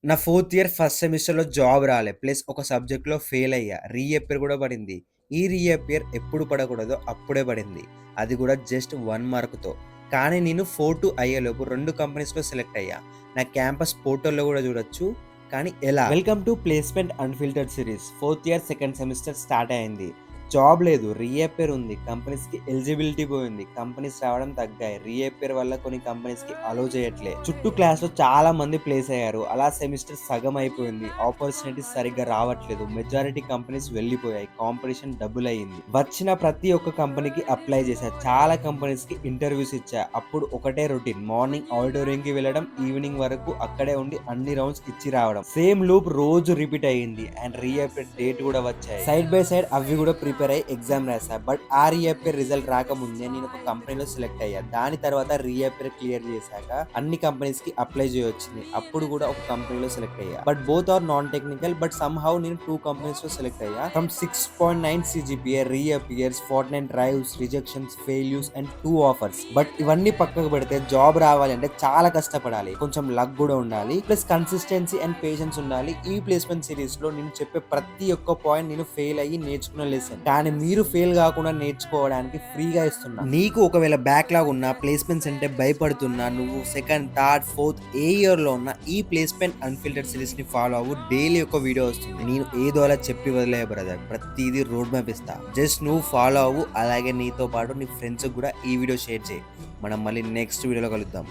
నా fourth year first సెమిస్టర్‌లో job రాలే. ప్లస్ ఒక సబ్జెక్ట్‌లో ఫెయిల్ అయ్యా. రీఅపియర్ కూడా పడింది. ఈ రీఅపియర్ ఎప్పుడు పడకూడదో అప్పుడే పడింది. అది కూడా జస్ట్ 1 మార్క్‌తో. కానీ నేను 4-2 అయ్యేలోపు 2 కంపెనీస్‌లో సెలెక్ట్ అయ్యా. నా క్యాంపస్ పోర్టల్‌లో కూడా చూడొచ్చు. కానీ ఎలా? Welcome to placement unfiltered series. Fourth year second semester start అయింది. జాబ్ లేదు. రీఅపియర్ ఉంది. కంపెనీస్‌కి ఎలిజిబిలిటీ పోయింది. కంపెనీస్ రావడం తగ్గాయి. రీఅపియర్ వల్ల కొన్ని కంపెనీస్‌కి అలో చేయట్లే. చుట్టూ క్లాస్‌లో చాలా మంది ప్లేస్ అయ్యారు. అలా సెమిస్టర్ సగం అయిపోయింది. ఆపర్చునిటీస్ సరిగ్గా రావట్లేదు. మెజారిటీ కంపెనీస్ వెళ్ళిపోయాయి. కాంపిటీషన్ డబుల్ అయింది. వచ్చిన ప్రతి ఒక్క కంపెనీకి అప్లై చేశా. చాలా కంపెనీస్‌కి ఇంటర్వ్యూస్ ఇచ్చా. అప్పుడు ఒకటే రొటీన్. మార్నింగ్ ఆడిటోరియంకి వెళ్ళడం, ఈవినింగ్ వరకు అక్కడే ఉండి అన్ని రౌండ్స్ ఇచ్చి రావడం. సేమ్ లూప్ రోజు రిపీట్ అయ్యింది. అండ్ రీఅపియర్ డేట్ కూడా వచ్చాయి. సైడ్ బై సైడ్ అవి కూడా ప్రిపేర్ అయ్యి ఎగ్జామ్ రాసా. బట్ ఆ రీఅపియర్ రిజల్ట్ రాకముందే నేను ఒక కంపెనీలో సెలెక్ట్ అయ్యా. దాని తర్వాత రీఅపియర్ క్లియర్ చేశాక అన్ని కంపెనీస్ కి అప్లై చేయొచ్చింది. అప్పుడు కూడా ఒక కంపెనీలో సెలెక్ట్ అయ్యా. But both are non technical. But somehow నేను 2 కంపెనీస్ లో సెలెక్ట్ అయ్యా. From 6.9 CGPA, reappears, 49 drives, rejections, failures and 2 offers. But ఇవన్నీ పక్కకు పెడితే జాబ్ రావాలి అంటే చాలా కష్టపడాలి. కొంచెం లక్ కూడా ఉండాలి. ప్లస్ కన్సిస్టెన్సీ అండ్ పేషెన్స్ ఉండాలి. ఈ ప్లేస్మెంట్ సిరీస్ లో నేను చెప్పే ప్రతి ఒక్క పాయింట్ నేను ఫెయిల్ అయ్యి నేర్చుకున్న లెసన్. కానీ మీరు ఫెయిల్ కాకుండా నేర్చుకోవడానికి ఫ్రీగా ఇస్తున్నా. నీకు ఒకవేళ బ్యాక్లాగ్ ఉన్నా, ప్లేస్మెంట్స్ అంటే భయపడుతున్నా, నువ్వు సెకండ్, థర్డ్, ఫోర్త్ ఏ ఇయర్ లో ఉన్న ఈ ప్లేస్మెంట్ అన్ఫిల్టర్డ్ సిరీస్ ని ఫాలో అవ్వు. డైలీ ఒక వీడియో వస్తుంది. నేను ఏదో అలా చెప్పి వదిలే బ్రదర్. ప్రతిదీ రోడ్ మ్యాప్ ఇస్తా. జస్ట్ నువ్వు ఫాలో అవ్వు. అలాగే నీతో పాటు నీ ఫ్రెండ్స్ కూడా ఈ వీడియో షేర్ చేయి. మనం మళ్ళీ నెక్స్ట్ వీడియోలో కలుద్దాం.